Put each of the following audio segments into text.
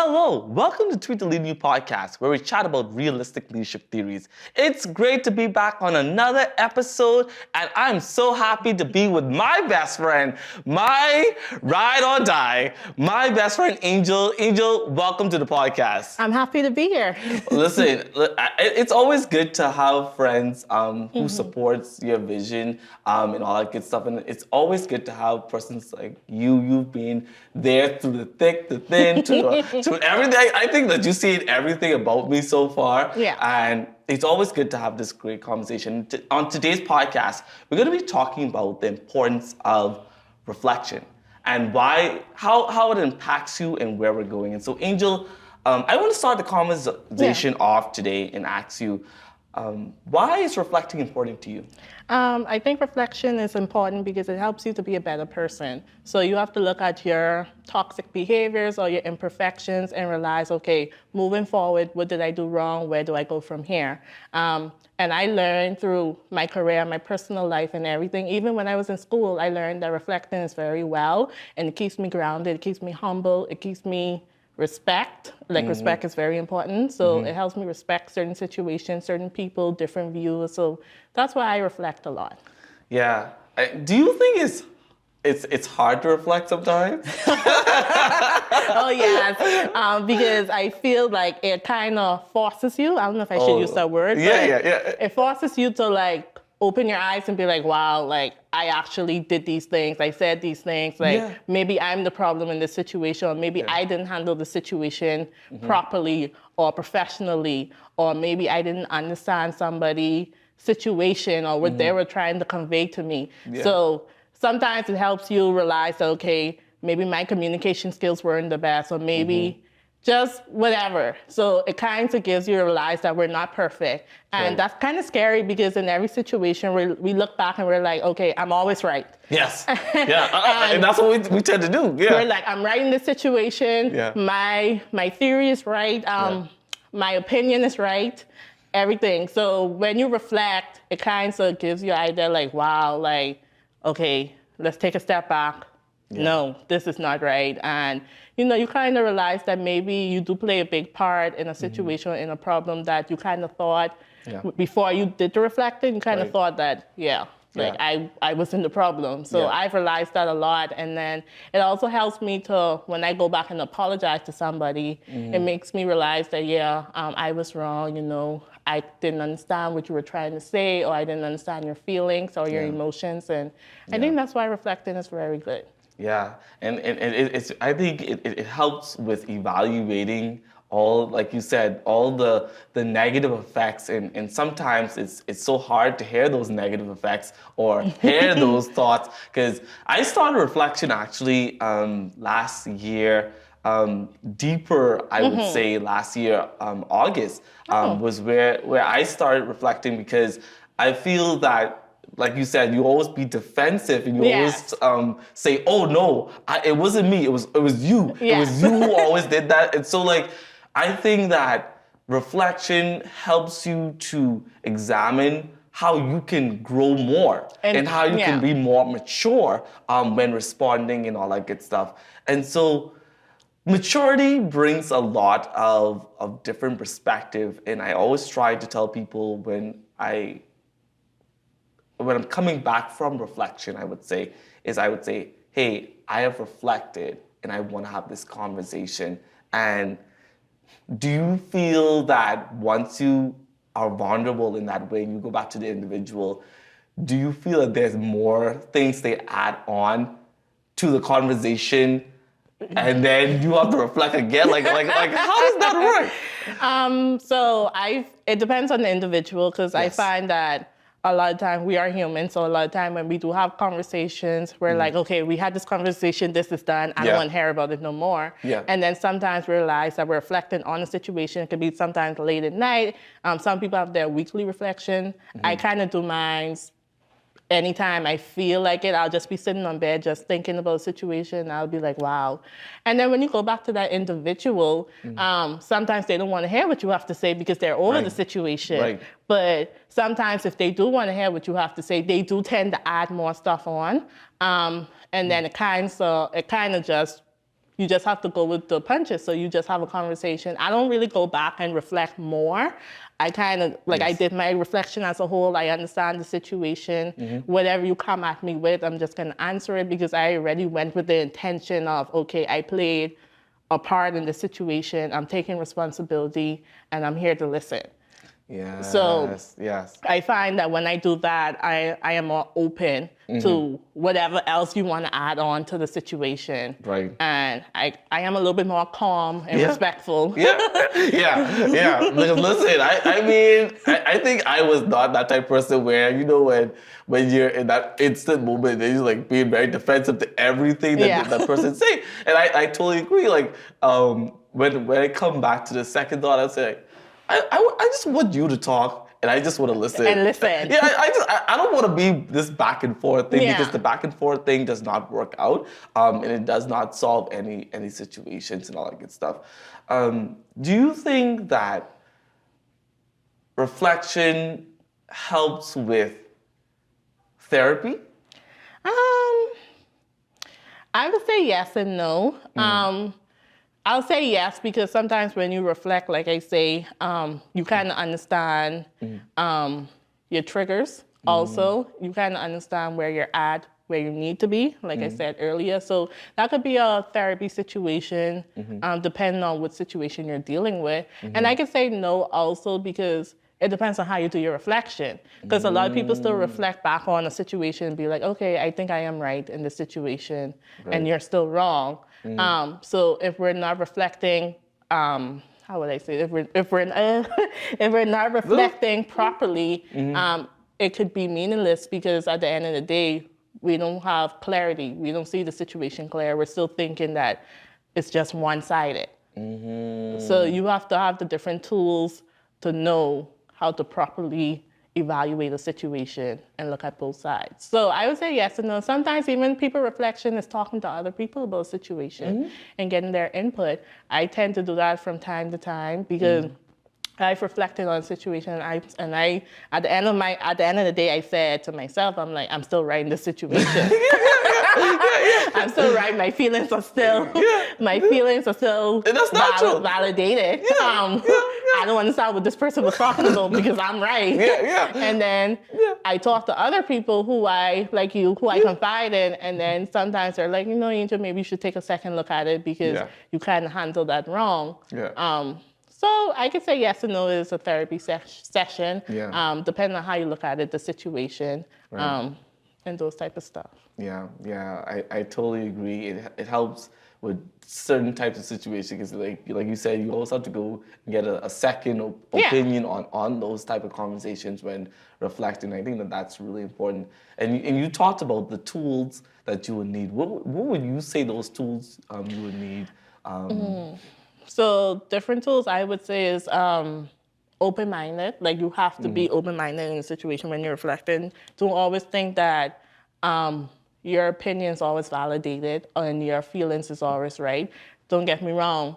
Hello, welcome to Tweet the Lead You podcast, where we chat about realistic leadership theories. It's great to be back on another episode, and I'm so happy to be with my best friend, my ride or die, my best friend Angel. Angel, welcome to the podcast. I'm happy to be here. Listen, it's always good to have friends who supports your vision and all that good stuff, and it's always good to have persons like you. You've been there through the thick, the thin, to everything. I think that you see everything about me so far. Yeah. And it's always good to have this great conversation. On today's podcast, we're going to be talking about the importance of reflection and how it impacts you and where we're going. And so, Angel, I want to start the conversation off today and ask you, why is reflecting important to you? I think reflection is important because it helps you to be a better person. So you have to look at your toxic behaviors or your imperfections and realize, okay, moving forward, what did I do wrong? Where do I go from here? And I learned through my career, my personal life and everything, even when I was in school, I learned that reflecting is very well, and it keeps me grounded, it keeps me humble, it keeps me respect. Respect is very important. So it helps me respect certain situations, certain people, different views. So that's why I reflect a lot. Yeah. Do you think it's hard to reflect sometimes? Oh, yes. Because I feel like it kind of forces you. I don't know if I should use that word. Yeah. It forces you to open your eyes and be like, wow, I actually did these things. I said these things. Maybe I'm the problem in this situation, or maybe I didn't handle the situation properly or professionally, or maybe I didn't understand somebody's situation or what they were trying to convey to me. Yeah. So sometimes it helps you realize that, okay, maybe my communication skills weren't the best, or maybe just whatever. So it kind of gives you to realize that we're not perfect. And that's kind of scary because in every situation we look back and we're like, okay, I'm always right. Yes. Yeah. And that's what we tend to do. Yeah. We're like, I'm right in this situation. Yeah. My theory is right. My opinion is right. Everything. So when you reflect, it kind of gives you an idea like, wow, okay, let's take a step back. Yeah. No, this is not right. And, you kind of realize that maybe you do play a big part in a situation, in a problem that you kind of thought before you did the reflecting, you kind of thought that, I was in the problem. So I've realized that a lot. And then it also helps me to, when I go back and apologize to somebody, it makes me realize that, I was wrong, I didn't understand what you were trying to say, or I didn't understand your feelings or your emotions. And I think that's why reflecting is very good. Yeah, and I think it helps with evaluating all, like you said, all the negative effects, and sometimes it's so hard to hear those negative effects or hear those thoughts, because I started reflection actually last year, deeper, I would say last year, August, was where I started reflecting, because I feel that, like you said, you always be defensive and you always say, oh no, it wasn't me, it was you. It was you who always did that. And so I think that reflection helps you to examine how you can grow more and how you can be more mature when responding and all that good stuff. And so maturity brings a lot of different perspective. And I always try to tell people when I'm coming back from reflection, I would say, hey, I have reflected and I want to have this conversation. And do you feel that once you are vulnerable in that way and you go back to the individual, do you feel that there's more things they add on to the conversation and then you have to reflect again? Like how does that work? So it depends on the individual, because I find that a lot of time we are human. So a lot of time when we do have conversations, we're like, okay, we had this conversation, this is done. I don't want to hear about it no more. Yeah. And then sometimes we realize that we're reflecting on a situation. It could be sometimes late at night. Some people have their weekly reflection. I kind of do mine anytime I feel like it. I'll just be sitting on bed, just thinking about the situation. I'll be like, wow. And then when you go back to that individual, sometimes they don't want to hear what you have to say because they're over the situation. Right. But sometimes if they do want to hear what you have to say, they do tend to add more stuff on. And then it kind of just you just have to go with the punches. So you just have a conversation. I don't really go back and reflect more. I kind of, like, I did my reflection as a whole. I understand the situation. Whatever you come at me with, I'm just going to answer it because I already went with the intention of, okay, I played a part in the situation. I'm taking responsibility and I'm here to listen. Yes, So yes. I find that when I do that, I am more open to whatever else you want to add on to the situation. Right. And I am a little bit more calm and respectful. Yeah. Because listen, I mean, I think I was not that type of person where, you know, when you're in that instant moment, they're just like being very defensive to everything that person's saying. And I totally agree. Like, when I come back to the second thought, I'd say, I just want you to talk, and I just want to listen. And listen. Yeah, I don't want to be this back and forth thing because the back and forth thing does not work out, and it does not solve any situations and all that good stuff. Do you think that reflection helps with therapy? I would say yes and no. I'll say yes because sometimes when you reflect, like I say, you kind of understand your triggers. Also, you kind of understand where you're at, where you need to be, like I said earlier. So that could be a therapy situation, depending on what situation you're dealing with. And I can say no also because it depends on how you do your reflection. Because a lot of people still reflect back on a situation and be like, okay, I think I am right in this situation, and you're still wrong. So if we're not reflecting, how would I say, if we're not reflecting properly, it could be meaningless because at the end of the day, we don't have clarity. We don't see the situation clear. We're still thinking that it's just one-sided. So you have to have the different tools to know how to properly evaluate a situation and look at both sides. So I would say yes and no. Sometimes even people reflection is talking to other people about a situation and getting their input. I tend to do that from time to time because I've reflected on a situation and I at the end of the day I said to myself, I'm like, I'm still right in this situation. I'm still right. My feelings are still And that's natural. Validated. I don't understand what this person was talking about because I'm right. And then I talk to other people who I confide in, and then sometimes they're like, you know, Angel, maybe you should take a second look at it because you kind of handled that wrong. So I could say yes and no is a therapy session, depending on how you look at it, the situation, and those type of stuff. I totally agree. It helps with certain types of situations because, like you said, you always have to go and get a second opinion on those type of conversations when reflecting. I think that's really important. And you talked about the tools that you would need. What would you say those tools you would need? So different tools I would say is open-minded. Like you have to be open-minded in a situation when you're reflecting. Don't always think that your opinion is always validated and your feelings is always right. Don't get me wrong.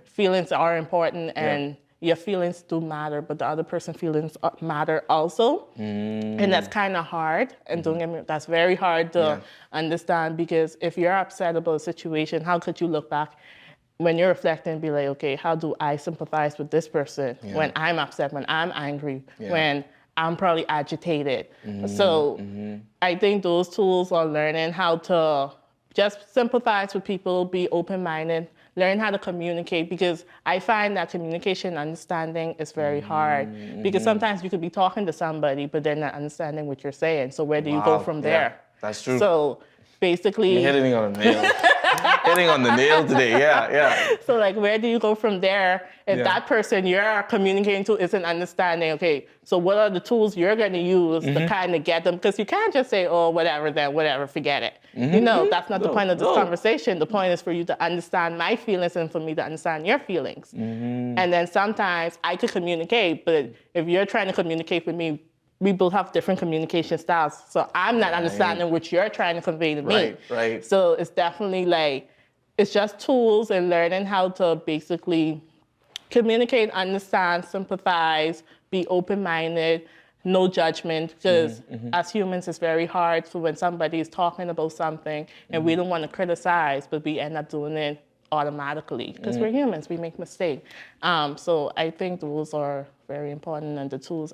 Feelings are important and your feelings do matter, but the other person's feelings matter also. And that's kind of hard. And don't get me, that's very hard to understand because if you're upset about a situation, how could you look back when you're reflecting and be like, okay, how do I sympathize with this person when I'm upset, when I'm angry, when I'm probably agitated. So I think those tools are learning how to just sympathize with people, be open-minded, learn how to communicate because I find that communication and understanding is very hard because sometimes you could be talking to somebody, but they're not understanding what you're saying. So where do you go from there? That's true. So basically... You're hitting on a nail. Hitting on the nail today, So like, where do you go from there? If that person you're communicating to isn't understanding, okay, so what are the tools you're going to use to kind of get them? Because you can't just say, oh, whatever, then whatever, forget it. You know, that's not the point of this conversation. The point is for you to understand my feelings and for me to understand your feelings. And then sometimes I could communicate, but if you're trying to communicate with me, we both have different communication styles. So I'm not understanding what you're trying to convey to me. So it's definitely like, it's just tools and learning how to basically communicate, understand, sympathize, be open-minded, no judgment. Because as humans, it's very hard for when somebody is talking about something and we don't want to criticize, but we end up doing it automatically because we're humans, we make mistakes. So I think those are very important, and the tools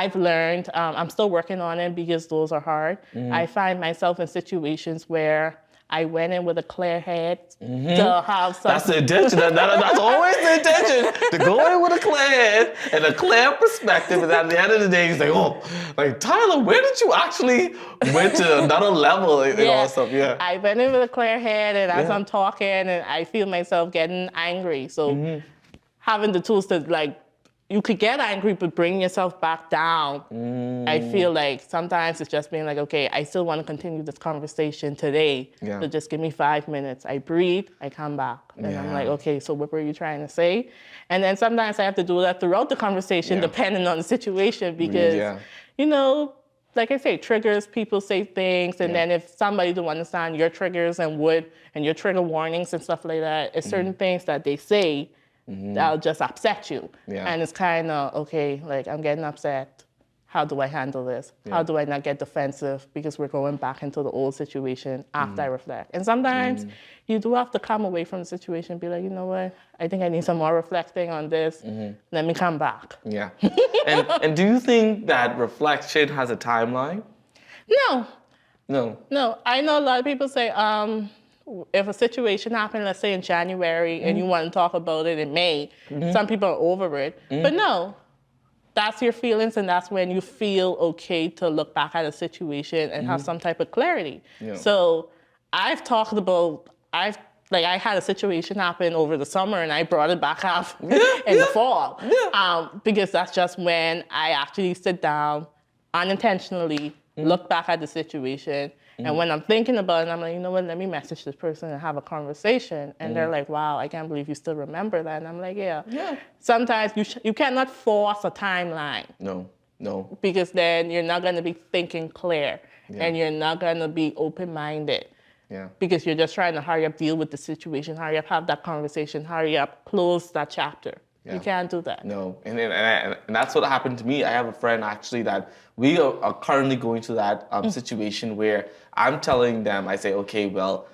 I've learned. I'm still working on it because those are hard. I find myself in situations where I went in with a clear head to have some. That's the intention. That's always the intention, to go in with a clear head and a clear perspective. And at the end of the day, he's like, oh, like, Tyler, where did you actually went to another level and all that stuff? Yeah. I went in with a clear head, and as I'm talking, and I feel myself getting angry. So having the tools to, like, you could get angry, but bring yourself back down. I feel like sometimes it's just being like, okay, I still want to continue this conversation today. Yeah. So just give me 5 minutes. I breathe, I come back. And I'm like, okay, so what were you trying to say? And then sometimes I have to do that throughout the conversation, depending on the situation, because, you know, like I say, triggers, people say things, and then if somebody don't understand your triggers and your trigger warnings and stuff like that, it's certain things that they say that'll just upset you. And it's kind of, okay, like, I'm getting upset. How do I handle this? How do I not get defensive? Because we're going back into the old situation after I reflect. And sometimes you do have to come away from the situation and be like, you know what? I think I need some more reflecting on this. Let me come back. Yeah. And do you think that reflection has a timeline? No. No. I know a lot of people say, if a situation happened, let's say in January, and you want to talk about it in May, some people are over it. But no, that's your feelings, and that's when you feel okay to look back at a situation and have some type of clarity. So I've talked about, I had a situation happen over the summer, and I brought it back up in the fall. Because that's just when I actually sit down unintentionally, look back at the situation. And when I'm thinking about it, I'm like, you know what, let me message this person and have a conversation. And they're like, wow, I can't believe you still remember that. And I'm like, yeah. Sometimes you cannot force a timeline. No. Because then you're not going to be thinking clear. And you're not going to be open-minded. Because you're just trying to hurry up, deal with the situation, hurry up, have that conversation, hurry up, close that chapter. You can't do that. No, and that's what happened to me. I have a friend actually that we are currently going through that situation where I'm telling them, I say, okay, well,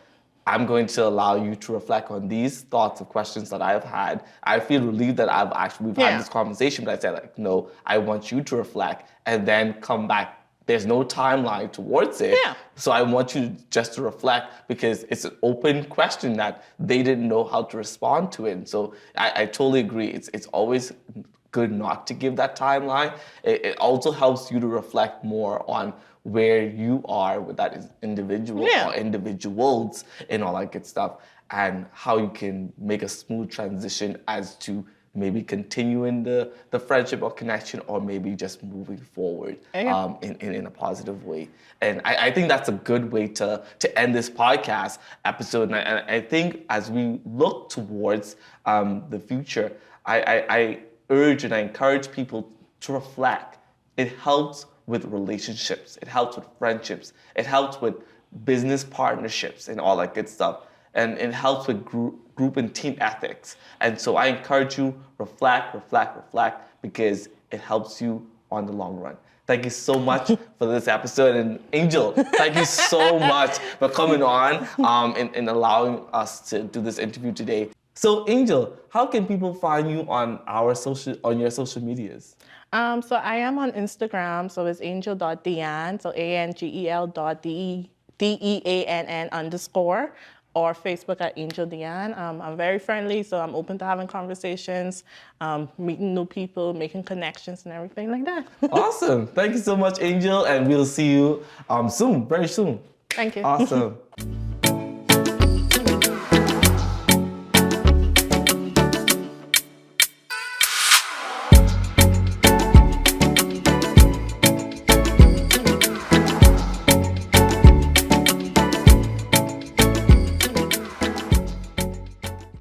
I'm going to allow you to reflect on these thoughts and questions that I've had. I feel relieved that we've had this conversation, but I said, like, no, I want you to reflect and then come back. There's no timeline towards it. So I want you just to reflect, because it's an open question that they didn't know how to respond to it. And so I totally agree. It's always good not to give that timeline. It also helps you to reflect more on where you are with that individual or individuals and all that good stuff, and how you can make a smooth transition as to maybe continuing the friendship or connection, or maybe just moving forward in a positive way. And I think that's a good way to end this podcast episode. And I think as we look towards the future, I urge and I encourage people to reflect. It helps with relationships. It helps with friendships. It helps with business partnerships and all that good stuff. And it helps with group and team ethics. And so I encourage you, reflect, because it helps you on the long run. Thank you so much for this episode. And Angel, thank you so much for coming on and allowing us to do this interview today. So Angel, how can people find you on your social medias? So I am on Instagram, so it's angel.deann, so angel.deann_, or Facebook at Angel Deann. I'm very friendly, so I'm open to having conversations, meeting new people, making connections and everything like that. Awesome. Thank you so much, Angel, and we'll see you soon, very soon. Thank you. Awesome.